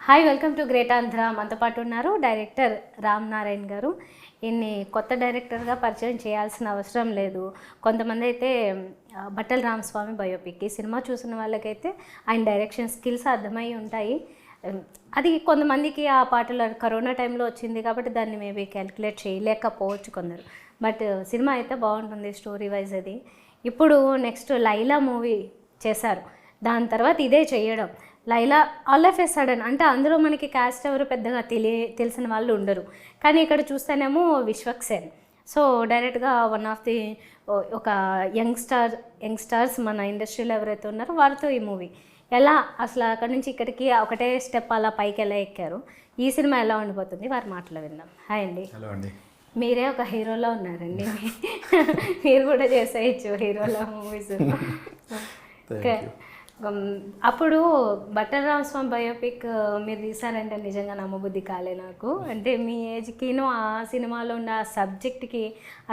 Hi, welcome to great Andhra. మనతో పాటు ఉన్నారు డైరెక్టర్ రామ్ నారాయణ్ గారు. ఈయన్ని కొత్త డైరెక్టర్గా పరిచయం చేయాల్సిన అవసరం లేదు. కొంతమంది అయితే బట్టల రామస్వామి బయోపిక్ ఈ సినిమా చూసిన వాళ్ళకైతే ఆయన డైరెక్షన్ స్కిల్స్ అర్థమై ఉంటాయి. అది కొంతమందికి ఆ పాటలు కరోనా టైంలో వచ్చింది కాబట్టి దాన్ని మేబీ క్యాలిక్యులేట్ చేయలేకపోవచ్చు కొందరు. బట్ సినిమా అయితే బాగుంటుంది స్టోరీ వైజ్. అది ఇప్పుడు నెక్స్ట్ లైలా మూవీ చేశారు, దాని తర్వాత ఇదే చేయడం. Laila all of a sudden అంటే అందులో మనకి క్యాస్ట్ ఎవరు పెద్దగా తెలిసిన వాళ్ళు ఉండరు, కానీ ఇక్కడ చూస్తేనేమో విశ్వక్సేన్. సో డైరెక్ట్గా వన్ ఆఫ్ ది ఒక యంగ్స్టర్స్ మన ఇండస్ట్రీలో ఎవరైతే ఉన్నారో వారితో ఈ మూవీ ఎలా అసలు అక్కడి నుంచి ఇక్కడికి ఒకటే స్టెప్ అలా పైకి ఎలా ఎక్కారు, ఈ సినిమా ఎలా ఉండిపోతుంది వారి మాటలు విందాం. హాయ్ అండి. హలో అండి. మీరే ఒక హీరోలో ఉన్నారండి, మీరు కూడా చేసేయచ్చు హీరోలో మూవీస్. అప్పుడు బట్టల రామస్వామి బయోపిక్ మీరు తీసారంటే నిజంగా నమ్మబుద్ధి కాలే నాకు. అంటే మీ ఏజ్కిను ఆ సినిమాలో ఉన్న సబ్జెక్ట్కి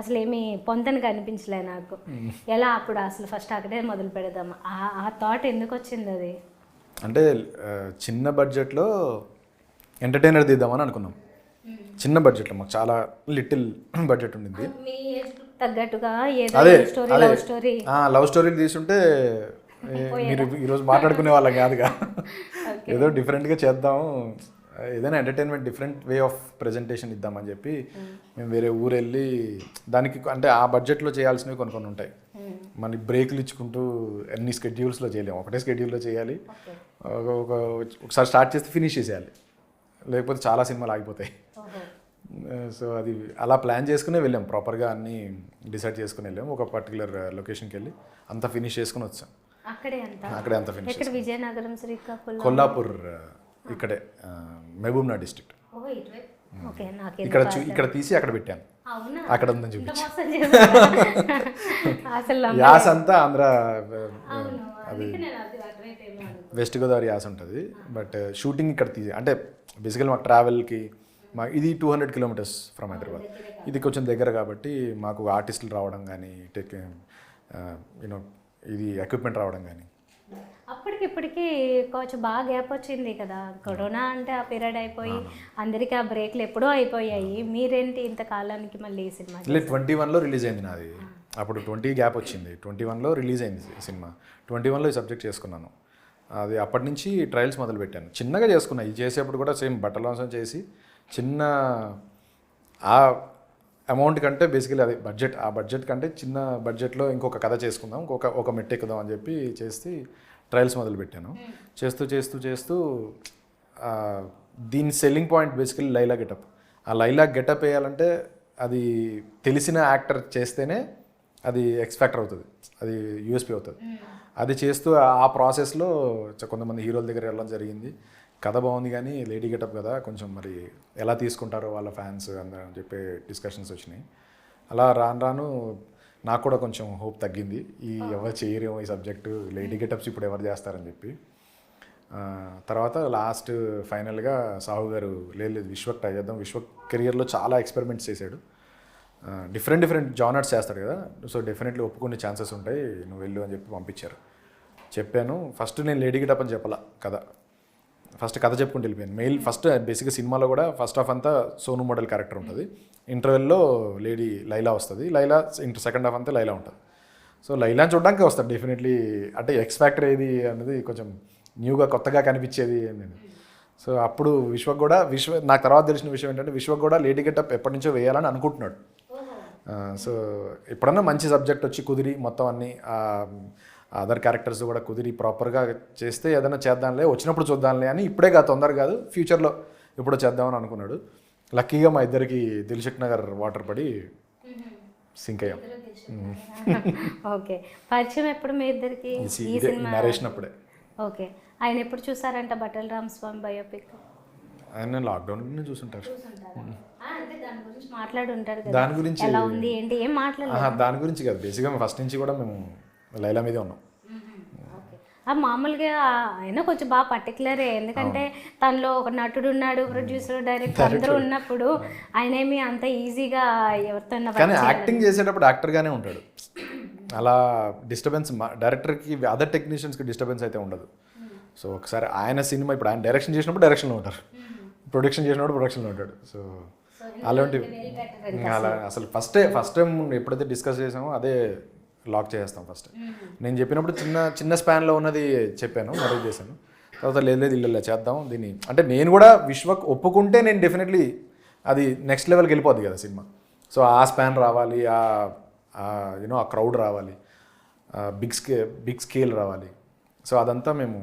అసలు ఏమీ పొంతన కనిపించలే నాకు. ఎలా అప్పుడు అసలు ఫస్ట్ అక్కడే మొదలు పెడదాం, ఆ థాట్ ఎందుకు వచ్చింది? అది అంటే చిన్న బడ్జెట్లో ఎంటర్టైనర్ తీద్దామని అనుకున్నాం. చిన్న బడ్జెట్లో మాకు చాలా లిటిల్ బడ్జెట్ ఉండింది. మీ ఏజ్ తగ్గట్టుగా అదే లవ్ స్టోరీలు తీసుంటే మీరు ఈరోజు మాట్లాడుకునే వాళ్ళం కాదుగా. ఏదో డిఫరెంట్గా చేద్దాం, ఏదైనా entertainment different way of presentation ఇద్దామని చెప్పి మేము వేరే ఊరు వెళ్ళి దానికి అంటే ఆ బడ్జెట్లో చేయాల్సినవి కొన్ని ఉంటాయి. మన బ్రేక్లు ఇచ్చుకుంటూ అన్ని స్కెడ్యూల్స్లో చేయలేము, ఒకటే స్కెడ్యూల్లో చేయాలి. ఒకసారి స్టార్ట్ చేస్తే ఫినిష్ చేసేయాలి, లేకపోతే చాలా సినిమాలు ఆగిపోతాయి. సో అది అలా ప్లాన్ చేసుకునే వెళ్ళాం, ప్రాపర్గా అన్నీ డిసైడ్ చేసుకుని వెళ్ళాం. ఒక పర్టికులర్ లొకేషన్కి వెళ్ళి అంతా ఫినిష్ చేసుకుని వచ్చాం. అక్కడే అంతా ఫినిష్. విజయనగరం, శ్రీకాకుళం, కొల్లాపూర్, ఇక్కడే మహబూబ్ నగర్ డిస్ట్రిక్ట్. ఇక్కడ తీసి అక్కడ పెట్టాను, అక్కడ ఉందని చూపించాను. యాస అంతా ఆంధ్ర, అది వెస్ట్ గోదావరి యాస ఉంటుంది. బట్ షూటింగ్ ఇక్కడ తీసి అంటే బేసికల్ మాకు ట్రావెల్కి ఇది 200 కిలోమీటర్స్ ఫ్రమ్ హైదరాబాద్. ఇది కొంచెం దగ్గర కాబట్టి మాకు ఆర్టిస్టులు రావడం కానీ యూనో ఇది ఎక్విప్మెంట్ రావడం కానీ. అప్పటికిప్పటికి కొంచెం బాగా గ్యాప్ వచ్చింది కదా, కరోనా అంటే ఆ పీరియడ్ అయిపోయి అందరికీ ఆ బ్రేక్లు ఎప్పుడో అయిపోయాయి. మీరేంటి ఇంతకాలానికి మళ్ళీ ఈ సినిమా? 21లో రిలీజ్ అయింది నాది. అప్పుడు 20 గ్యాప్ వచ్చింది, 21లో రిలీజ్ అయింది సినిమా. 21లో ఈ సబ్జెక్ట్ చేసుకున్నాను. అది అప్పటి నుంచి ట్రయల్స్ మొదలు పెట్టాను, చిన్నగా చేసుకున్నాను. ఇది చేసేప్పుడు కూడా సేమ్ బట్టల వంశం చేసి చిన్న ఆ అమౌంట్ కంటే బేసికలీ అది బడ్జెట్, ఆ బడ్జెట్ కంటే చిన్న బడ్జెట్లో ఇంకొక కథ చేసుకుందాం, ఒక మెట్టు ఎక్కుదాం అని చెప్పి చేసి ట్రయల్స్ మొదలు పెట్టాను. చేస్తూ దీని selling point basically Laila getup. ఆ లైలా గెటప్ వేయాలంటే అది తెలిసిన యాక్టర్ చేస్తేనే అది ఎక్స్ ఫ్యాక్టర్ అవుతుంది, అది యూఎస్పీ అవుతుంది. అది చేస్తూ ఆ ప్రాసెస్లో కొంతమంది హీరోల దగ్గర వెళ్ళడం జరిగింది. కథ బాగుంది కానీ లేడీ గెటప్ కదా, కొంచెం మరి ఎలా తీసుకుంటారో వాళ్ళ ఫ్యాన్స్ అందరూ అని చెప్పి డిస్కషన్స్ వచ్చినాయి. అలా రాను నాకు కూడా కొంచెం హోప్ తగ్గింది, ఈ ఎవరు చేయరేమో ఈ సబ్జెక్టు, లేడీ గెటప్స్ ఇప్పుడు ఎవరు చేస్తారని చెప్పి. తర్వాత లాస్ట్ ఫైనల్గా సాహు గారు లేదు విశ్వక్ ట్రై చేద్దాం, విశ్వక్ కెరియర్లో చాలా ఎక్స్పెరిమెంట్స్ చేశాడు, డిఫరెంట్ జానర్స్ చేస్తాడు కదా, సో డెఫినెట్లీ ఒప్పుకునే ఛాన్సెస్ ఉంటాయి, నువ్వు వెళ్ళు అని చెప్పి పంపించారు. చెప్పాను. ఫస్ట్ నేను లేడీ గెటప్ అని చెప్పాల కదా, ఫస్ట్ కథ చెప్పుకుంటూ వెళ్ళిపోయాను. ఫస్ట్ బేసిక్గా సినిమాలో కూడా ఫస్ట్ హాఫ్ అంతా సోను మోడల్ క్యారెక్టర్ ఉంటుంది, ఇంటర్వెల్లో లేడీ లైలా వస్తుంది, లైలా సెకండ్ హాఫ్ అంతా లైలా ఉంటుంది. సో లైలాని చూడడానికి వస్తాడు డెఫినెట్లీ, అంటే ఎక్స్ ఫ్యాక్టర్ ఏది అనేది కొంచెం న్యూగా కొత్తగా కనిపించేది నేను. సో అప్పుడు నాకు తర్వాత తెలిసిన విషయం ఏంటంటే విశ్వక్ కూడా లేడీ గెటప్ ఎప్పటి నుంచో వేయాలని అనుకుంటున్నాడు. సో ఎప్పుడన్నా మంచి సబ్జెక్ట్ వచ్చి కుదిరి మొత్తం అన్నీ అదర్ క్యారెక్టర్స్ కూడా కుదిరి ప్రాపర్గా చేస్తే ఏదైనా చేద్దాంలే, వచ్చినప్పుడు చూద్దాంలే అని, ఇప్పుడే కాదు తొందర కాదు ఫ్యూచర్లో ఎప్పుడో చేద్దామని అనుకున్నాడు. లక్కీగా మా ఇద్దరికి దిల్షుక్ నగర్ వాటర్ పడి సింక్ అయ్యాం. ఓకే, పరిచయం ఎప్పుడు మీ ఇద్దరికి? నరేషన్ అప్పుడే. ఓకే, ఆయన ఎప్పుడు చూసారంట బట్టల రామస్వామి బయోపిక్? ఆయన లాక్డౌన్లోనే చూసుంటారు. మాట్లాడుంటారు దాని గురించి, ఎలా ఉంది ఏంటి, ఏం మాట్లాడలేదు దాని గురించి కాదు, బేసిక్గా ఫస్ట్ నుంచి కూడా మేము లైలా మీదే ఉన్నాం. మామూలుగా ఆయన కొంచెం బాగా పర్టికులరే, ఎందుకంటే తనలో ఒక నటుడు ఉన్నాడు, ప్రొడ్యూసర్, డైరెక్టర్ అందరూ ఉన్నప్పుడు ఆయన ఏమి అంత ఈజీగా ఎవరితో. కానీ యాక్టింగ్ చేసేటప్పుడు యాక్టర్గానే ఉంటాడు, అలా డిస్టర్బెన్స్ డైరెక్టర్కి అదర్ టెక్నీషియన్స్కి డిస్టర్బెన్స్ అయితే ఉండదు. సో ఒకసారి ఆయన సినిమా ఇప్పుడు ఆయన డైరెక్షన్ చేసినప్పుడు డైరెక్షన్లో ఉంటారు, ప్రొడక్షన్ చేసినప్పుడు ప్రొడక్షన్లో ఉంటాడు. సో అలాంటి అలా అసలు ఫస్ట్ టైం ఎప్పుడైతే డిస్కస్ చేసామో అదే లాక్ చేసేస్తాం ఫస్ట్. నేను చెప్పినప్పుడు చిన్న స్పాన్లో ఉన్నది చెప్పాను, మరీ చేశాను. తర్వాత లేదు ఇల్లు చేద్దాం దీన్ని అంటే నేను కూడా విశ్వక్ ఒప్పుకుంటే నేను డెఫినెట్లీ అది నెక్స్ట్ లెవెల్కి వెళ్ళిపోద్ది కదా సినిమా. సో ఆ స్పాన్ రావాలి, యూనో ఆ క్రౌడ్ రావాలి, బిగ్ స్కేల్ రావాలి. సో అదంతా మేము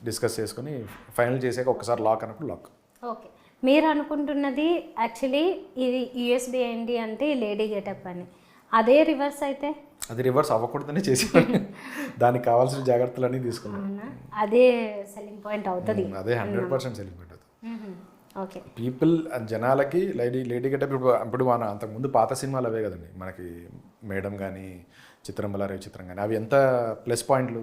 డిస్కస్ చేసుకుని ఫైనల్ చేసాక ఒకసారి లాక్ అన్నప్పుడు లాక్. ఓకే, మీరు అనుకుంటున్నది యాక్చువల్లీ ఇది యూఎస్బి ఏంటి అంటే లేడీ గెటప్ అని, అదే రివర్స్ అయితే అది రివర్స్ అవ్వకూడదనే చేసేవాడిని. దానికి కావాల్సిన జాగ్రత్తలన్నీ తీసుకున్నాను. అదే సెల్లింగ్ పాయింట్ అవుతుంది. అదే 100% సెల్లింగ్ పాయింట్ అవుతుంది. ఓకే, పీపుల్ జనాలకి లేడీ గెటప్ ఇప్పుడు మన అంతకుముందు పాత సినిమాలు అవే కదండి మనకి, మేడం కానీ చిత్రంబల చిత్రం కానీ అవి ఎంత ప్లస్ పాయింట్లు.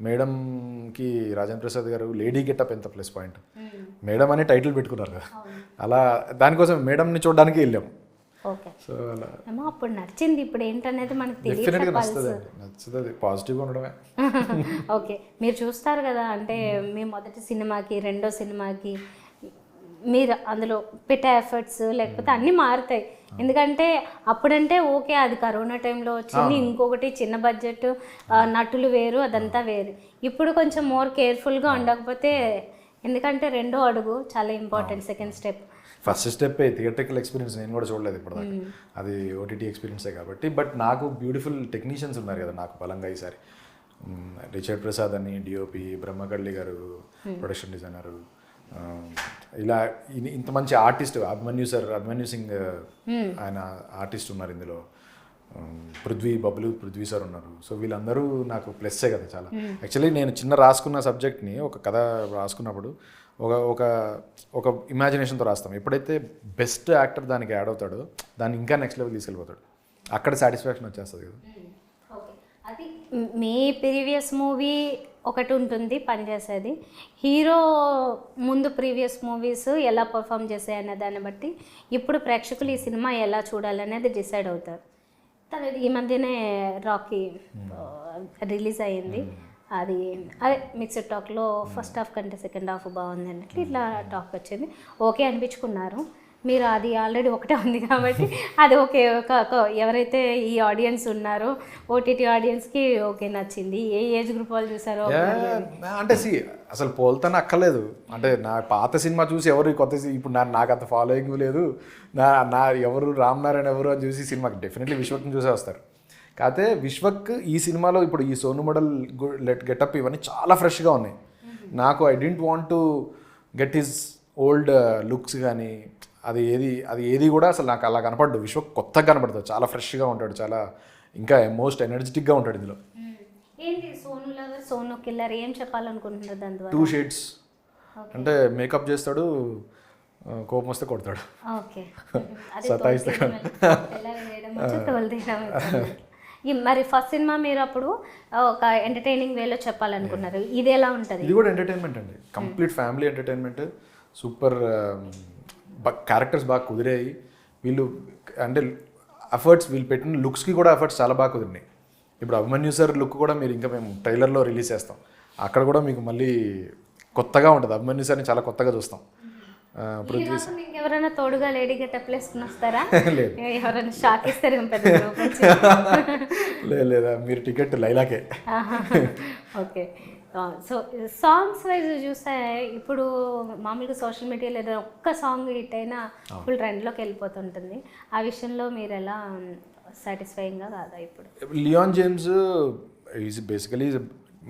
మేడంకి రాజేంద్ర ప్రసాద్ గారు లేడీ గెటప్ ఎంత ప్లస్ పాయింట్. మేడం అని టైటిల్ పెట్టుకున్నారు కదా, అలా దానికోసం మేడంని చూడడానికి వెళ్ళాము. ఓకే, సో అలా ఏమో అప్పుడు నచ్చింది, ఇప్పుడు ఏంటనేది మనకు డెఫినెట్గా నచ్చుతుంది పాజిటివ్గా ఉండడమే. ఓకే, మీరు చూస్తారు కదా అంటే మీ మొదటి సినిమాకి రెండో సినిమాకి మీరు అందులో పెట్టే ఎఫర్ట్స్ లేకపోతే అన్నీ మారుతాయి. ఎందుకంటే అప్పుడంటే ఓకే అది కరోనా టైంలో వచ్చింది, ఇంకొకటి చిన్న బడ్జెట్, నటులు వేరు, అదంతా వేరు. ఇప్పుడు కొంచెం మోర్ కేర్ఫుల్గా ఉండకపోతే, ఎందుకంటే రెండో అడుగు చాలా important. Second step, first step theatrical experience నేను కూడా చూడలేదు ఇప్పటిదాకా, అది ఓటీటీ ఎక్స్పీరియన్సే కాబట్టి. బట్ నాకు బ్యూటిఫుల్ టెక్నీషియన్స్ ఉన్నారు కదా నాకు బలంగా ఈసారి. రిచర్డ్ ప్రసాద్ అని డిఓపి, బ్రహ్మకళ్ళి గారు ప్రొడక్షన్ డిజైనరు, ఇలా ఇంత మంచి ఆర్టిస్ట్ అభిమన్యు సింగ్ ఆయన ఆర్టిస్ట్ ఉన్నారు ఇందులో. పృథ్వీ సార్ ఉన్నారు. సో వీళ్ళందరూ నాకు ప్లస్సే కదా చాలా. యాక్చువల్లీ నేను చిన్న రాసుకున్న సబ్జెక్ట్ని ఒక కథ రాసుకున్నప్పుడు ఒక ఇమాజినేషన్తో రాస్తాం. ఎప్పుడైతే బెస్ట్ యాక్టర్ దానికి యాడ్ అవుతాడో దాన్ని ఇంకా నెక్స్ట్ లెవెల్ తీసుకెళ్ళిపోతాడు, అక్కడ సాటిస్ఫాక్షన్ వచ్చేస్తుంది కదా. అది మీ ప్రీవియస్ మూవీ ఒకటి ఉంటుంది పనిచేసేది, హీరో ముందు ప్రీవియస్ మూవీస్ ఎలా పర్ఫామ్ చేసాయి అనే దాన్ని బట్టి ఇప్పుడు ప్రేక్షకులు ఈ సినిమా ఎలా చూడాలనేది డిసైడ్ అవుతారు. తర్వాత ఈ మధ్యనే రాకీ రిలీజ్ అయ్యింది, అది అదే మిక్స్డ్ టాక్లో ఫస్ట్ హాఫ్ కంటే సెకండ్ హాఫ్ బాగుంది అన్నట్లు ఇట్లా టాక్ వచ్చింది. ఓకే అనిపించుకున్నారు మీరు, అది ఆల్రెడీ ఒకటే ఉంది కాబట్టి అది ఓకే. ఎవరైతే ఈ ఆడియన్స్ ఉన్నారో ఓటీటీ ఆడియన్స్కి ఓకే నచ్చింది. ఏ ఏజ్ గ్రూప్ వాళ్ళు చూసారో అంటే అసలు పోల్తానే అక్కర్లేదు. అంటే నా పాత సినిమా చూసి ఎవరు కొత్త ఇప్పుడు నాకు అంత ఫాలోయింగ్ లేదు, నా ఎవరు రామ్ నారాయణ ఎవరు అని చూసి సినిమాకి డెఫినెట్లీ విశ్వక్ని చూసే వస్తారు. కాకపోతే విశ్వక్ ఈ సినిమాలో ఇప్పుడు ఈ సోను మోడల్ గెటప్ ఇవన్నీ చాలా ఫ్రెష్గా ఉన్నాయి నాకు. I don't want to get his old looks కానీ అది ఏది కూడా అసలు నాకు అలా కనపడ్డు. విశ్వక్ కొత్తగా కనపడుతుంది, చాలా ఫ్రెష్గా ఉంటాడు, చాలా ఇంకా మోస్ట్ ఎనర్జెటిక్గా ఉంటాడు ఇందులో. ఏంటి సోను లవర్ సోను కిల్లర్ ఏం చెప్పాలనుకుంటున్నారు దాని ద్వారా? 2 shades అంటే మేకప్ చేస్తాడు, కోపం వస్తే కొడతాడు, సతాయిస్తాడు. మరి ఫస్ట్ సినిమా మీరు అప్పుడు ఒక ఎంటర్టైనింగ్ వేలో చెప్పాలనుకున్నారు, ఇది ఎలా ఉంటుంది? ఇది కూడా ఎంటర్టైన్మెంట్ అండి, complete family entertainment. Super characters బాగా కుదిరాయి. వీళ్ళు అంటే ఎఫర్ట్స్ వీళ్ళు పెట్టిన లుక్స్కి కూడా ఎఫర్ట్స్ చాలా బాగా కుదిరినాయి. ఇప్పుడు అభిమన్యు సార్ లుక్ కూడా మీరు ఇంకా మేము ట్రైలర్లో రిలీజ్ చేస్తాం, అక్కడ కూడా మీకు మళ్ళీ కొత్తగా ఉంటుంది. అభిమన్యు సార్ని చాలా కొత్తగా చూస్తాం. ఎవరైనా తోడుగా లేడీ గెటప్ వేసుకుని వస్తారా? ఎవరైనా షాక్ ఇస్తారు లేదా మీరు టికెట్ లైలాకే. ఓకే, సో సాంగ్స్ వైజ్ చూస్తే ఇప్పుడు మామూలుగా సోషల్ మీడియాలో ఏదైనా ఒక్క సాంగ్ హిట్ అయినా ఫుల్ ట్రెండ్లోకి వెళ్ళిపోతుంటుంది. ఆ విషయంలో మీరు ఎలా సాటిస్ఫైయింగ్గా కాదా? ఇప్పుడు లియాన్ జేమ్స్ ఈజ్ బేసికలీ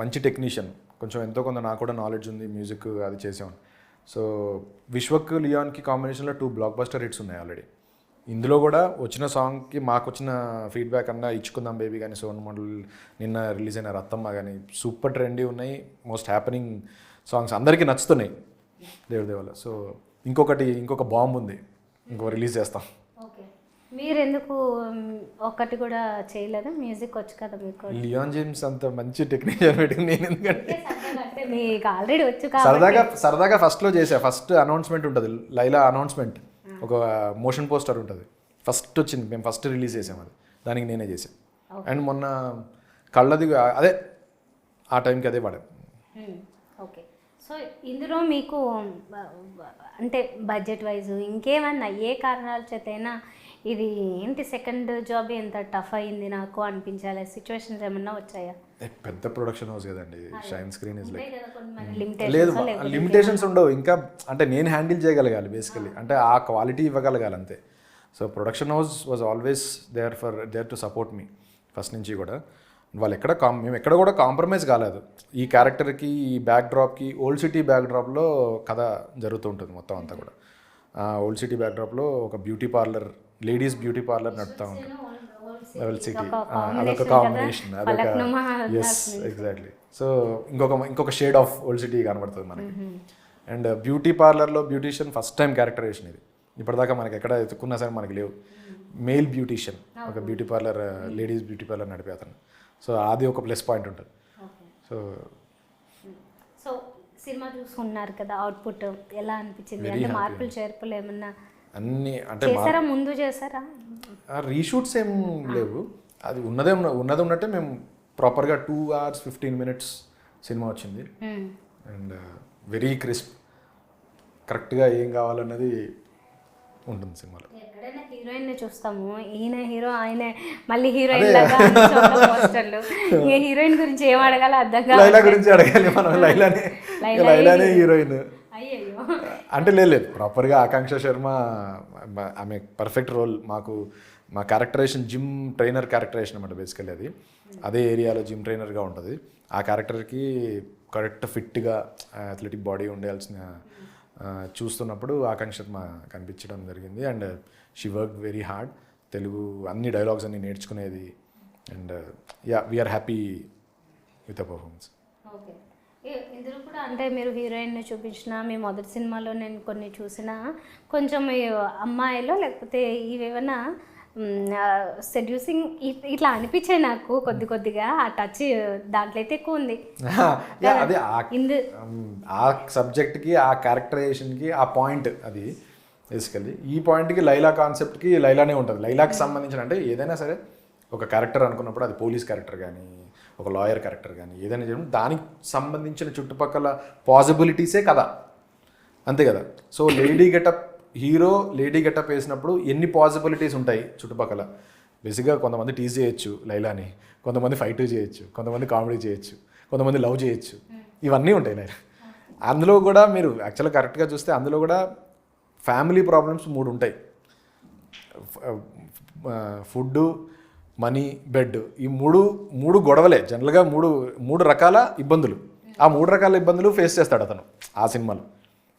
మంచి టెక్నీషియన్, కొంచెం ఎంతో కొంత నాకు కూడా నాలెడ్జ్ ఉంది, మ్యూజిక్ అది చేసాను. సో విశ్వక్ లియాన్కి కాంబినేషన్లో 2 blockbuster హిట్స్ ఉన్నాయి ఆల్రెడీ. ఇందులో కూడా వచ్చిన సాంగ్కి మాకు వచ్చిన ఫీడ్బ్యాక్ అన్నా ఇచ్చుకుందాం బేబీ కానీ, సోను మోడల్ నిన్న రిలీజ్ అయిన రత్తమ్మ కానీ సూపర్ ట్రెండీ ఉన్నాయి, మోస్ట్ హ్యాపెనింగ్ సాంగ్స్, అందరికీ నచ్చుతున్నాయి దేవుదేవాల. సో ఇంకొక బాంబ్ ఉంది, రిలీజ్ చేస్తాం. ఓకే, మీరు ఎందుకు ఒక్కటి కూడా చేయలేదు? మ్యూజిక్ వచ్చు కదా మీకు. లియాన్ జేమ్స్ అంత మంచి టెక్నీషియన్ పెట్టుకుని నేను ఎందుకంటే మీకు ఆల్రెడీ వచ్చు సరదాగా ఫస్ట్లో చేసా. ఫస్ట్ అనౌన్స్మెంట్ ఉంటుంది, లైలా అనౌన్స్మెంట్, ఒక మోషన్ పోస్టర్ ఉంటుంది, ఫస్ట్ వచ్చింది, మేము ఫస్ట్ రిలీజ్ చేసాం, అది దానికి నేనే చేసాను. అండ్ మొన్న కళ్ళది అదే ఆ టైంకి అదే పాడాను. ఓకే. సో ఇందులో మీకు అంటే బడ్జెట్ వైజ్ ఇంకేమన్నా ఏ కారణాల చేతైనా ఇది ఏంటి సెకండ్ జాబ్ ఎంత టఫ్ అయింది నాకు అనిపించాలి సిచ్యువేషన్స్ ఏమన్నా వచ్చాయా? పెద్ద ప్రొడక్షన్ హౌస్ కదండి, షైన్ స్క్రీన్ ఇస్ లైక్ లేదు, లేదు లిమిటేషన్స్ ఉండవు. ఇంకా అంటే నేను హ్యాండిల్ చేయగలగాలి బేసికలీ, అంటే ఆ క్వాలిటీ ఇవ్వగలగాలి అంతే. So production house was always there to support me first నుంచి కూడా. వాళ్ళు మేము ఎక్కడ కూడా కాంప్రమైజ్ కాలేదు. ఈ క్యారెక్టర్కి, ఈ బ్యాక్ డ్రాప్కి, ఓల్డ్ సిటీ బ్యాక్ డ్రాప్లో కథ జరుగుతూ ఉంటుంది మొత్తం అంతా కూడా. ఓల్డ్ సిటీ బ్యాక్ డ్రాప్లో ఒక beauty parlour, ladies beauty parlour నడుపుతూ ఉంటుంది. ఓల్డ్ సిటీ అదొక కాంబినేషన్, అదొక ఎస్ ఎగ్జాక్ట్లీ. సో ఇంకొక షేడ్ ఆఫ్ ఓల్డ్ సిటీ కనబడుతుంది మనకి. అండ్ బ్యూటీ పార్లర్లో బ్యూటీషియన్ ఫస్ట్ టైం క్యారెక్టరైజేషన్ ఇది. ఇప్పటిదాకా మనకి ఎక్కడ ఎత్తుకున్నా సరే మనకి లేవు. మేల్ బ్యూటీషియన్, ఒక beauty parlour, ladies beauty parlour నడిపే అతను. సో అది ఒక ప్లస్ పాయింట్ ఉంటుంది. సో సినిమా చూసుకున్నారు కదా, అవుట్పుట్ ఎలా అనిపించింది? అంటే మార్పులు చేర్పులు ఏమన్నా అన్ని అంటే చేసారా? ముందు చేసారా? రీషూట్స్ ఏం లేవు, అది ఉన్నది ఉన్నట్టే మేము ప్రాపర్గా 2 hours 15 minutes సినిమా వచ్చింది. అండ్ వెరీ క్రిస్ప్, కరెక్ట్గా ఏం కావాలన్నది ఉంటుంది సినిమాలో. ఎక్కడైనా హీరోయిన్ చూస్తాము, ఈయన హీరో ఆయనే మళ్ళీ హీరోయిన్ లాగా పోస్టర్లు. ఏ హీరోయిన్ గురించి ఏం అడగాలో అర్థం కాదు. లైలా గురించి అడగాలి మనం, లైలానే హీరోయిన్ అంటే లేదు. ప్రాపర్గా ఆకాంక్ష శర్మ ఆమె పర్ఫెక్ట్ రోల్. మా క్యారెక్టరేషన్ జిమ్ ట్రైనర్ క్యారెక్టరేషన్ అనమాట బేసికల్లీ. అది అదే ఏరియాలో జిమ్ ట్రైనర్గా ఉంటుంది. ఆ క్యారెక్టర్కి కరెక్ట్ ఫిట్గా అథ్లెటిక్ బాడీ ఉండాల్సిన చూస్తున్నప్పుడు ఆకాంక్ష శర్మ కనిపించడం జరిగింది. And she work very hard. Telugu అన్ని డైలాగ్స్ అన్ని నేర్చుకునేది. And we are happy with a performance. Okay. ఇందులో కూడా అంటే మీరు హీరోయిన్ని చూపించిన మీ మొదటి సినిమాలో నేను కొన్ని చూసిన కొంచెం అమ్మాయిలో లేకపోతే ఇవేమన్నా సెడ్యూసింగ్ ఇట్లా అనిపించాయి నాకు కొద్దిగా. ఆ టచ్ దాంట్లో అయితే ఎక్కువ ఉంది. అదే ఆ సబ్జెక్ట్కి, ఆ క్యారెక్టరైజేషన్కి ఆ పాయింట్ అది బేసికల్లీ. ఈ పాయింట్కి లైలా కాన్సెప్ట్కి లైలానే ఉంటుంది. లైలాకి సంబంధించిన అంటే ఏదైనా సరే ఒక క్యారెక్టర్ అనుకున్నప్పుడు అది పోలీస్ క్యారెక్టర్ కానీ, ఒక లాయర్ క్యారెక్టర్ కానీ ఏదైనా చేయడం దానికి సంబంధించిన చుట్టుపక్కల పాసిబిలిటీసే కదా, అంతే కదా. సో హీరో లేడీ గెటప్ వేసినప్పుడు ఎన్ని పాసిబిలిటీస్ ఉంటాయి చుట్టుపక్కల. బేసిక్గా కొంతమంది టీజ్ చేయొచ్చు లైలాని, కొంతమంది ఫైట్ చేయొచ్చు, కొంతమంది కామెడీ చేయొచ్చు, కొంతమంది లవ్ చేయొచ్చు, ఇవన్నీ ఉంటాయి లైలా. అందులో కూడా మీరు యాక్చువల్గా కరెక్ట్గా చూస్తే అందులో కూడా ఫ్యామిలీ ప్రాబ్లమ్స్ 3 ఉంటాయి. ఫుడ్, మనీ, బెడ్, ఈ మూడు గొడవలే జనరల్గా. మూడు రకాల ఇబ్బందులు. ఆ 3 రకాల ఇబ్బందులు ఫేస్ చేస్తాడు అతను ఆ సినిమాలో.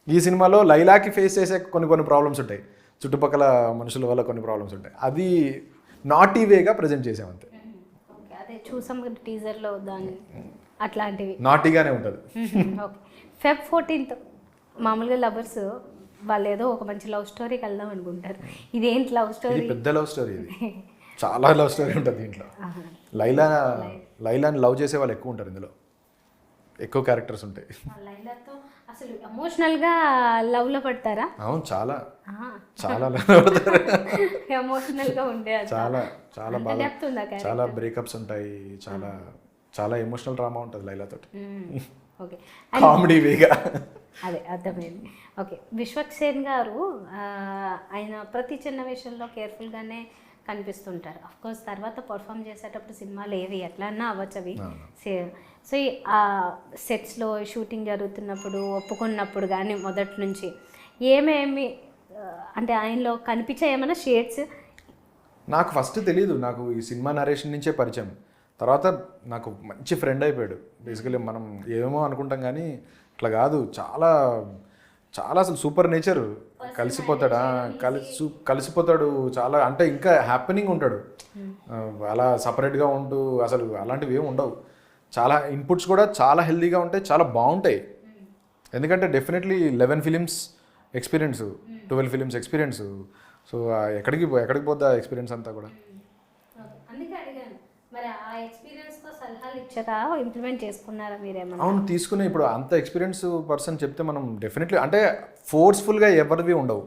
ఈ సినిమాలో లైలాకి ఫేస్ చేసే కొన్ని ప్రాబ్లమ్స్ ఉంటాయి, చుట్టుపక్కల మనుషుల వల్ల కొన్ని ప్రాబ్లమ్స్ ఉంటాయి. అది నాటీ వేగా ప్రజెంట్ చేసామంతే. అదే చూసాం టీజర్లో దాన్ని, అట్లాంటివి నాటీగానే ఉంటుంది. ఓకే. Feb 14th మామూలుగా లవర్స్ వాళ్ళు ఏదో ఒక మంచి లవ్ స్టోరీకి వెళ్దాం అనుకుంటారు. ఇదేంటి లవ్ స్టోరీ? పెద్ద లవ్ స్టోరీ ఇది. చాలా లవ్ స్టోరీ ఉంటుంది దీంట్లో. లైలాని లవ్ చేసే వాళ్ళు ఎక్కువ ఉంటారు ఇందులో, ఎక్కువ క్యారెక్టర్స్ ఉంటాయి. లైలాతో అసలు ఎమోషనల్గా లవ్లో పడతారా? అవును, చాలా ఎమోషనల్గా ఉండే చాలా బాగా, చాలా బ్రేకప్స్ ఉంటాయి, చాలా ఎమోషనల్ డ్రామా ఉంటుంది లైలాతో. ఓకే, కామెడీ వేగా. అదే అర్థమైంది. ఓకే. విశ్వక్సేన్ గారు ఆయన ప్రతి చిన్న విషయంలో కేర్ఫుల్గానే కనిపిస్తుంటారు. అఫ్కోర్స్ తర్వాత పర్ఫామ్ చేసేటప్పుడు సినిమాలు ఏవి ఎట్లన్నా అవ్వచ్చు అవి. సో ఆ సెట్స్లో షూటింగ్ జరుగుతున్నప్పుడు ఒప్పుకున్నప్పుడు కానీ మొదటి నుంచి ఏమేమి అంటే ఆయనలో కనిపించే ఏమైనా షేడ్స్? నాకు ఫస్ట్ తెలీదు, నాకు ఈ సినిమా నరేషన్ నుంచే పరిచయం. తర్వాత నాకు మంచి ఫ్రెండ్ అయిపోయాడు. బేసికలీ మనం ఏమో అనుకుంటాం కానీ అట్లా కాదు, చాలా అసలు సూపర్ నేచర్. కలిసిపోతాడు చాలా, అంటే ఇంకా హ్యాపెనింగ్ ఉంటాడు అలా సపరేట్గా ఉంటూ. అసలు అలాంటివి ఏమి ఉండవు. చాలా ఇన్పుట్స్ కూడా చాలా హెల్దీగా ఉంటాయి, చాలా బాగుంటాయి. ఎందుకంటే definitely 11 films experience, 12 films experience. So ఎక్కడికి పోద్దా ఎక్స్పీరియన్స్ అంతా కూడా. ఇంప్లిమెంట్ చేసుకున్నారా మీరేమన్నా? అవును, తీసుకునే. ఇప్పుడు అంత ఎక్స్పీరియన్స్ పర్సన్ చెప్తే మనం డెఫినెట్లీ, అంటే ఫోర్స్ఫుల్గా ఎవరివి ఉండవు.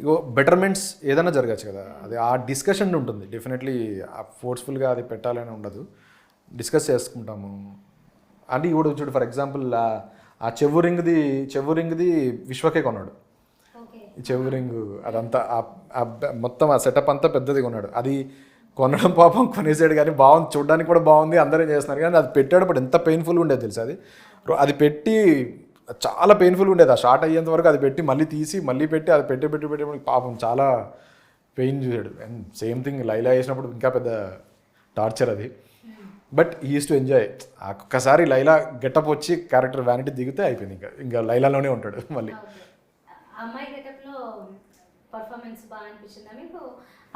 ఇగో బెటర్మెంట్స్ ఏదైనా జరగచ్చు కదా, అది ఆ డిస్కషన్ ఉంటుంది. డెఫినెట్లీ ఫోర్స్ఫుల్గా అది పెట్టాలని ఉండదు, డిస్కస్ చేసుకుంటాము. అంటే ఇప్పుడు చూడు ఫర్ ఎగ్జాంపుల్ ఆ చెవు రింగ్ది విశ్వకే కొన్నాడు. ఓకే. ఈ చెవు రింగు అదంతా మొత్తం ఆ సెటప్ అంతా పెద్దది కొన్నాడు. అది కొనడం పాపం కొనేసాడు, కానీ బాగుంది, చూడడానికి కూడా బాగుంది, అందరూ చేస్తున్నారు. కానీ అది పెట్టేటప్పుడు ఎంత పెయిన్ఫుల్గా ఉండేది తెలుసు. అది పెట్టి చాలా పెయిన్ఫుల్గా ఉండేది. ఆ షార్ట్ అయ్యేంత వరకు అది పెట్టి మళ్ళీ తీసి మళ్ళీ పెట్టి అది పెట్టి పాపం చాలా పెయిన్ చూసాడు. అండ్ సేమ్ థింగ్ లైలా వేసినప్పుడు ఇంకా పెద్ద టార్చర్ అది. But he use to enjoy. ఒక్కసారి లైలా గెటప్ వచ్చి క్యారెక్టర్ వ్యానిటీ దిగితే అయిపోయింది, ఇంకా లైలాలోనే ఉంటాడు మళ్ళీ. అమ్మాయి గెటప్లో పర్ఫార్మెన్స్ బాగా అనిపించిందా మీకు?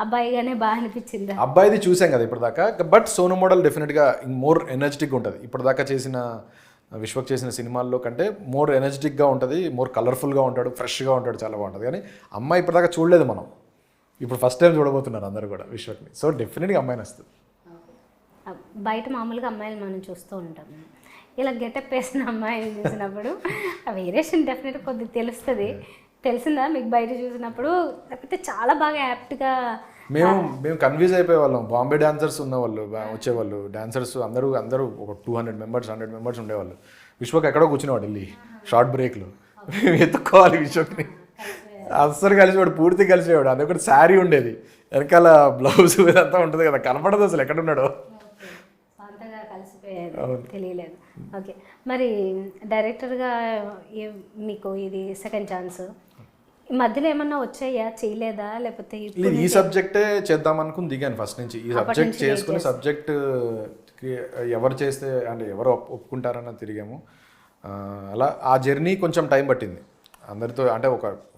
అబ్బాయిగానే బాగా అనిపించిందా? అబ్బాయిది చూసాం కదా ఇప్పటిదాకా. బట్ సోను మోడల్ డెఫినెట్గా మోర్ ఎనర్జెటిక్గా ఉంటుంది. ఇప్పటిదాకా చేసిన విశ్వక్ చేసిన సినిమాల్లో కంటే మోర్ ఎనర్జెటిక్గా ఉంటుంది, మోర్ కలర్ఫుల్గా ఉంటాడు, ఫ్రెష్గా ఉంటాడు, చాలా బాగుంటుంది. కానీ అమ్మాయి ఇప్పటిదాకా చూడలేదు మనం, ఇప్పుడు ఫస్ట్ టైం చూడబోతున్నారు అందరూ కూడా విశ్వక్ని. సో డెఫినెట్గా అమ్మాయిని వస్తుంది. బయట మామూలుగా అమ్మాయిలు మనం చూస్తూ ఉంటాం, ఇలా గెటప్ వేసిన అమ్మాయిని చూసినప్పుడు ఆ వేరియేషన్ డెఫినెట్గా కొద్దిగా తెలుస్తుంది. తెలిసిందా మీకు బయట చూసినప్పుడు? లేకపోతే చాలా బాగా యాప్ట్గా మేము కన్ఫ్యూజ్ అయిపోయే వాళ్ళం. బాంబే డాన్సర్స్ ఉన్నవాళ్ళు వచ్చేవాళ్ళు, డాన్సర్స్ అందరూ ఒక 200 మెంబర్స్ 100 మెంబర్స్ ఉండేవాళ్ళు. విశ్వక్ ఎక్కడో కూర్చునేవాడు వెళ్ళి షార్ట్ బ్రేక్లో. మేము ఎత్తుక్కోవాలి విశ్వక్ని, అస్సలు కలిసేవాడు, పూర్తి కలిసేవాడు. అదొకటి శారీ ఉండేది, వెనకాల బ్లౌజ్ ఇదంతా ఉంటుంది కదా, కనపడదు అసలు ఎక్కడున్నాడో. అంతగా కలిసిపోయేది తెలియలేదు. ఓకే, మరి డైరెక్టర్గా మీకు ఇది సెకండ్ ఛాన్స్, ఈ మధ్యలో ఏమన్నా వచ్చాయా, చేయలేదా? లేకపోతే ఈ సబ్జెక్టే చేద్దాం అనుకుని దిగాను ఫస్ట్ నుంచి. ఈ సబ్జెక్ట్ చేసుకుని సబ్జెక్ట్ ఎవరు చేస్తే అంటే ఎవరు ఒప్పుకుంటారన్న తిరిగాము. అలా ఆ జర్నీ కొంచెం టైం పట్టింది అందరితో. అంటే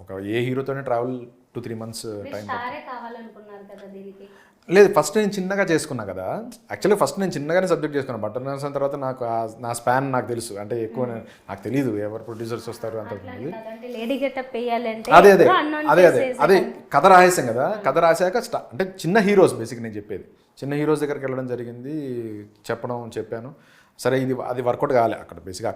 ఒక ఏ హీరోతోనే ట్రావెల్ 2-3 మంత్స్ టైం కావాలనుకున్నారు కదా దీనికి? లేదు, ఫస్ట్ నేను చిన్నగా చేసుకున్నా కదా. యాక్చువల్లీ ఫస్ట్ నేను చిన్నగానే సబ్జెక్ట్ చేసుకున్నాను. బటర్ నాన్స్ తర్వాత నాకు నా స్పాన్ నాకు తెలుసు, అంటే ఎక్కువ నాకు తెలియదు ఎవరు ప్రొడ్యూసర్స్ వస్తారు అంత. అదే అదే అదే అదే అదే కథ రాసేసాం కదా. కథ రాసాక అంటే చిన్న హీరోస్ బేసిక్ నేను చెప్పేది, చిన్న హీరోస్ దగ్గరికి వెళ్ళడం జరిగింది, చెప్పాను. సరే అది వర్కౌట్ కావాలి అక్కడ బేసిక్గా.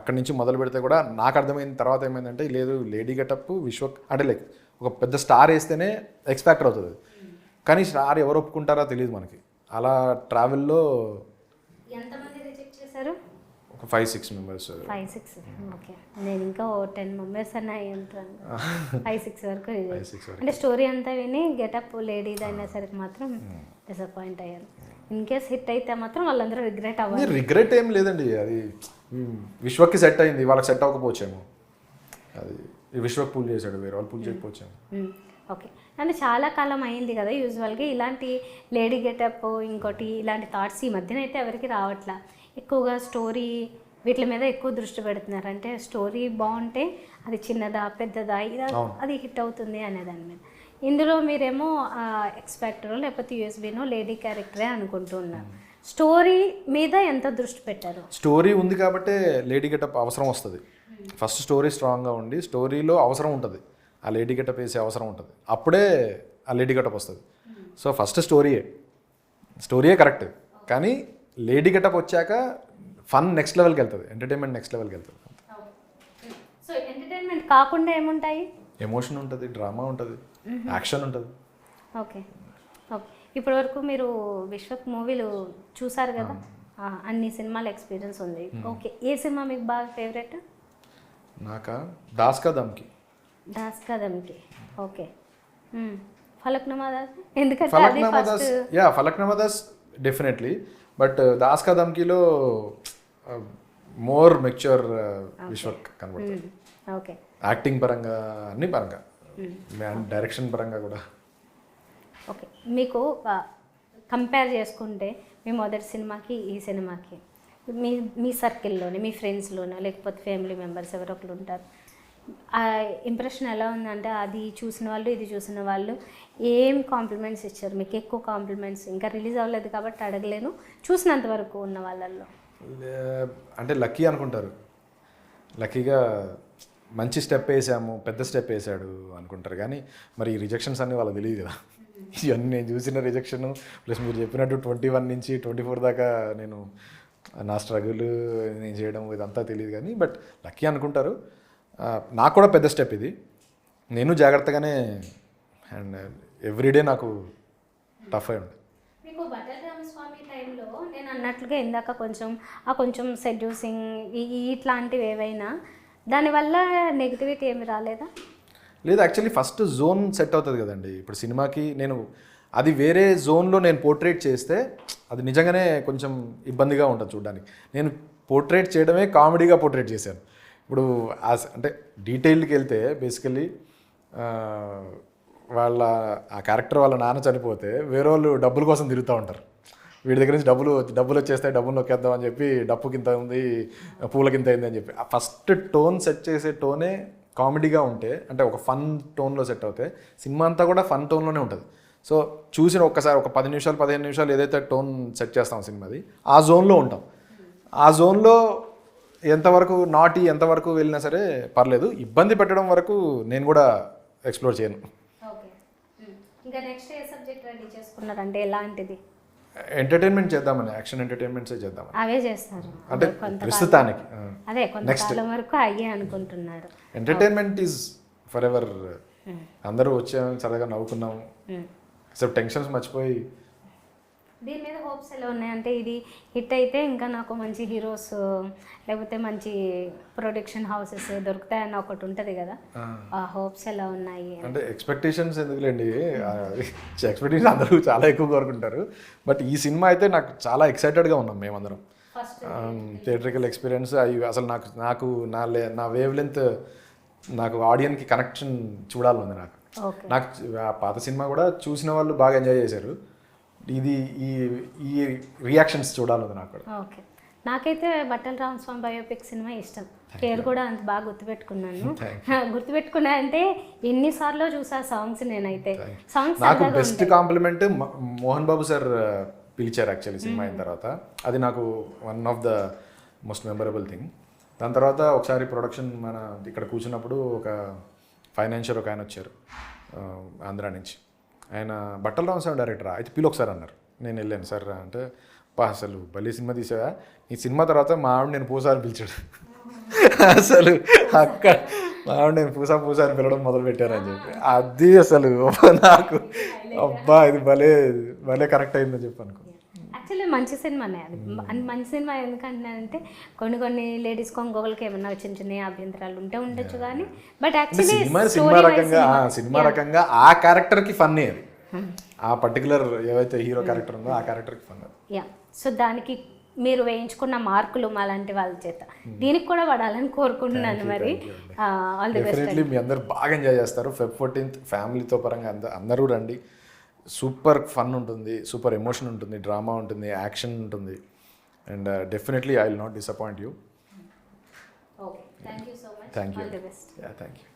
అక్కడి నుంచి మొదలు పెడితే కూడా నాకు అర్థమైన తర్వాత ఏమైందంటే, లేదు లేడీ గెటప్ విశ్వక్ అంటే లైక్ ఒక పెద్ద స్టార్ వేస్తేనే ఎక్స్పెక్టర్ అవుతుంది, కానీ స్టార్ ఎవరు ఒప్పుకుంటారో తెలియదు మనకి. అలా ట్రావెల్లో ఎంతమంది రిజెక్ట్ చేశారు? ఒక 5-6 మెంబర్స్. 5-6 ఓకే. నేను ఇంకా 10 మెంబర్స్ అన్న ఉంటాను. 5-6 వరకు అంటే స్టోరీ అంతా విని గెటప్ లేడీది అయినా సరికి మాత్రం డిసప్పాయింట్ అయ్యారు. ఇన్ కేస్ హిట్ అయితే మాత్రం వాళ్ళందరూ రిగ్రెట్ అవ్వాలి. రిగ్రెట్ ఏం లేదండి, అది విశ్వక్కి సెట్ అయింది, వాళ్ళకి సెట్ అవ్వకపోవచ్చేమో. అది విశ్వక్ పూల్ చేశాడు, వేరే వాళ్ళు పూల్ చేయకపోవచ్చేమో. ఓకే, అంటే చాలా కాలం అయింది కదా. యూజువల్గా ఇలాంటి లేడీ గెటప్ ఇంకోటి ఇలాంటి థాట్స్ ఈ మధ్యన అయితే ఎవరికి రావట్లా. ఎక్కువగా స్టోరీ వీటి మీద ఎక్కువ దృష్టి పెడుతున్నారు. అంటే స్టోరీ బాగుంటే అది చిన్నదా పెద్దదా ఇలా అది హిట్ అవుతుంది అనే దాని మీద. ఇందులో మీరేమో ఎక్స్పెక్టరో లేకపోతే యూఎస్బీనో లేడీ క్యారెక్టరే అనుకుంటూ ఉన్నారు. స్టోరీ మీద ఎంత దృష్టి పెట్టారు? స్టోరీ ఉంది కాబట్టి లేడీ గెటప్ అవసరం వస్తుంది. ఫస్ట్ స్టోరీ స్ట్రాంగ్గా ఉండి స్టోరీలో అవసరం ఉంటుంది, ఆ లేడీ గెటప్ వేసే అవసరం ఉంటుంది, అప్పుడే ఆ లేడీ గెటప్ వస్తుంది. సో ఫస్ట్ స్టోరీయే కరెక్ట్, కానీ లేడీ గెటప్ వచ్చాక ఫన్ నెక్స్ట్ లెవెల్కి వెళ్తుంది, ఎంటర్టైన్మెంట్ నెక్స్ట్ లెవెల్కి వెళ్తుంది. సో ఎంటర్టైన్మెంట్ కాకుండా ఏముంటాయి? ఎమోషన్ ఉంటుంది, డ్రామా ఉంటుంది, యాక్షన్ ఉంటుంది. Okay okay. ఇప్పటివరకు మీరు విశ్వక్ మూవీలు చూసారు కదా, అన్ని సినిమాల ఎక్స్పీరియన్స్ ఉంది. ఓకే, ఏ సినిమా మీకు బాగా ఫేవరెట్? నాకా దాస్ కా దమ్కి. ఓకే. ఫలక్నామా దాస్, ఎందుకంటే ఫలక్నామా దాస్ డెఫినెట్లీ. బట్ దాస్ కా దమ్కిలో మోర్ మెచ్యూర్ విశ్వక్ కనబడుతుంది. ఓకే, యాక్టింగ్ పరంగా అన్ని పరంగా, డైరెక్షన్ పరంగా కూడా. ఓకే, మీకు కంపేర్ చేసుకుంటే మీ మొదటి సినిమాకి ఈ సినిమాకి మీ సర్కిల్లోనే, మీ ఫ్రెండ్స్లోనే లేకపోతే ఫ్యామిలీ మెంబర్స్ ఎవరో ఒకరు ఉంటారు, ఆ ఇంప్రెషన్ ఎలా ఉందంటే అది చూసిన వాళ్ళు ఇది చూసిన వాళ్ళు ఏం కాంప్లిమెంట్స్ ఇచ్చారు మీకు? ఎక్కువ కాంప్లిమెంట్స్, ఇంకా రిలీజ్ అవ్వలేదు కాబట్టి అడగలేను, చూసినంత వరకు ఉన్న వాళ్ళల్లో. అంటే లక్కీ అనుకుంటారు, లక్కీగా మంచి స్టెప్ వేసాము, పెద్ద స్టెప్ వేసాడు అనుకుంటారు. కానీ మరి ఈ రిజెక్షన్స్ అన్నీ వాళ్ళకి తెలియదు కదా. ఇవన్నీ నేను చూసిన రిజెక్షన్ ప్లస్ మీరు చెప్పినట్టు 21 నుంచి 24 దాకా నేను నా స్ట్రగుల్ నేను చేయడం ఇదంతా తెలియదు. కానీ బట్ లక్కీ అనుకుంటారు. నాకు కూడా పెద్ద స్టెప్ ఇది, నేను జాగ్రత్తగానే అండ్ ఎవ్రీడే నాకు టఫ్ అయి ఉంది. మీకు బటర్ రామస్వామి టైంలో నేను అన్నట్లుగా ఇందాక కొంచెం సెడ్యూసింగ్ ఇట్లాంటివి ఏవైనా దానివల్ల నెగిటివిటీ ఏమి రాలేదా? లేదు, యాక్చువల్లీ ఫస్ట్ జోన్ సెట్ అవుతుంది కదండి. ఇప్పుడు సినిమాకి నేను అది వేరే జోన్లో నేను పోర్ట్రేట్ చేస్తే అది నిజంగానే కొంచెం ఇబ్బందిగా ఉంటుంది చూడడానికి. నేను పోర్ట్రేట్ చేయడమే కామెడీగా పోర్ట్రేట్ చేశాను. ఇప్పుడు అంటే డీటెయిల్కి వెళ్తే బేసికలీ ఆ క్యారెక్టర్ వాళ్ళ నాన్న చనిపోతే వేరే వాళ్ళు డబ్బుల కోసం తిరుగుతూ ఉంటారు. వీడి దగ్గర నుంచి డబ్బులు వచ్చేస్తాయి, డబ్బులు నొక్కేద్దాం అని చెప్పి డప్పుకి ఇంత ఉంది, పూలకి ఇంత అయింది అని చెప్పి ఆ ఫస్ట్ టోన్ సెట్ చేసే టోనే కామెడీగా ఉంటే, అంటే ఒక ఫన్ టోన్లో సెట్ అవుతే సినిమా అంతా కూడా ఫన్ టోన్లోనే ఉంటుంది. సో చూసిన ఒక్కసారి ఒక 10 నిమిషాలు 15 నిమిషాలు ఏదైతే టోన్ సెట్ చేస్తాం సినిమాది, ఆ జోన్లో ఉంటాం. ఆ జోన్లో ఎంతవరకు ఎంతవరకు వెళ్ళినా సరే పర్లేదు. ఇబ్బంది పెట్టడం వరకు నేను కూడా ఎక్స్ప్లోర్ చేయను. ఇంకా నెక్స్ట్ ఏ సబ్జెక్ట్ రెడీ చేసుకున్నారంటే ఎలాంటిది? ఎంటర్టైన్మెంట్ చేద్దామని, యాక్షన్ ఎంటర్టైన్మెంట్సే చేద్దామని. అవే చేస్తారు అంటే ప్రస్తుతానికి అదే కొంతకాలం వరకు అయ్యే అనుకుంటున్నారు. Entertainment is for ever. అందరూ వచ్చాము, సరదాగా నవ్వుకున్నాము, అసలు టెన్షన్స్ మర్చిపోయి. దీని మీద హోప్స్ ఎలా ఉన్నాయంటే ఇది హిట్ అయితే ఇంకా నాకు మంచి హీరోస్ లేకపోతే మంచి ప్రొడక్షన్ హౌసెస్ దొరుకుతాయన్న ఒకటి ఉంటుంది కదా, ఆ హోప్స్ ఎలా ఉన్నాయి? అంటే ఎక్స్పెక్టేషన్స్ ఎందుకులేండి, ఎక్స్పెక్టేషన్స్ అందరూ చాలా ఎక్కువ కోరుకుంటారు. బట్ ఈ సినిమా అయితే నాకు చాలా ఎక్సైటెడ్గా ఉన్నాం మేమందరం. థియేట్రికల్ ఎక్స్పీరియన్స్ అసలు నాకు నా వేవ్ లెంత్, నాకు ఆడియన్కి కనెక్షన్ చూడాలి నాకు. ఆ పాత సినిమా కూడా చూసిన వాళ్ళు బాగా ఎంజాయ్ చేశారు. ఇది ఈ రియాక్షన్స్ చూడాలి నాకు. ఓకే, నాకైతే బట్టల రామస్వామి బయోపిక్ సినిమా ఇష్టం. పేరు కూడా అంత బాగా గుర్తుపెట్టుకున్నా అంటే ఎన్నిసార్లు చూసా సాంగ్స్. నేనైతే సాంగ్స్ నాకు best compliment Mohan Babu sir పిలిచారు యాక్చువల్లీ సినిమా అయిన తర్వాత. అది నాకు one of the most memorable thing. దాని తర్వాత ఒకసారి ప్రొడక్షన్ మన ఇక్కడ కూర్చున్నప్పుడు ఒక ఫైనాన్షియర్ ఒక ఆయన వచ్చారు ఆంధ్ర నుంచి. ఆయన బట్టల రామస్వామి డైరెక్టర్ అయితే పిలు ఒకసారి అన్నారు. నేను వెళ్ళాను సార్ అంటే, అసలు భలే సినిమా తీసావా, ఈ సినిమా తర్వాత మా ఆవిడ నేను పూసారి పిలిచాడు. అసలు అక్కడ మా ఆవిడ నేను పూసారి పిలవడం మొదలు పెట్టారని చెప్పి అది అసలు నాకు అబ్బా ఇది భలే కరెక్ట్ అయిందని చెప్పి అనుకో. యాక్చువల్లీ మంచి సినిమానే అది. మంచి సినిమా ఎందుకంటే కొన్ని లేడీస్ ఇంకొకరికి ఏమన్నా చిన్న అభ్యంతరాలు ఉండొచ్చు కానీ బట్ యాక్చువల్లీ సినిమా రకంగా ఆ క్యారెక్టర్కి ఫన్నీ అది. ఆ పర్టికులర్ ఏవైతే హీరో క్యారెక్టర్ ఉందో ఆ క్యారెక్టర్కి ఫన్. యా, సో దానికి మీరు వేయించుకున్న మార్కులు మా లాంటి వాళ్ళ చేత దీనికి కూడా పడాలని కోరుకుంటున్నాను. మరి ఆల్ ది బెస్ట్. డెఫినెట్లీ మీ అందరు బాగా ఎంజాయ్ చేస్తారు. Feb 14th ఫ్యామిలీతో పరంగా అందరూ రండి. సూపర్ ఫన్ ఉంటుంది, సూపర్ ఎమోషన్ ఉంటుంది, డ్రామా ఉంటుంది, యాక్షన్ ఉంటుంది. And definitely I will not disappoint you. Okay, thank you so much. Thank you. All the best. Thank you.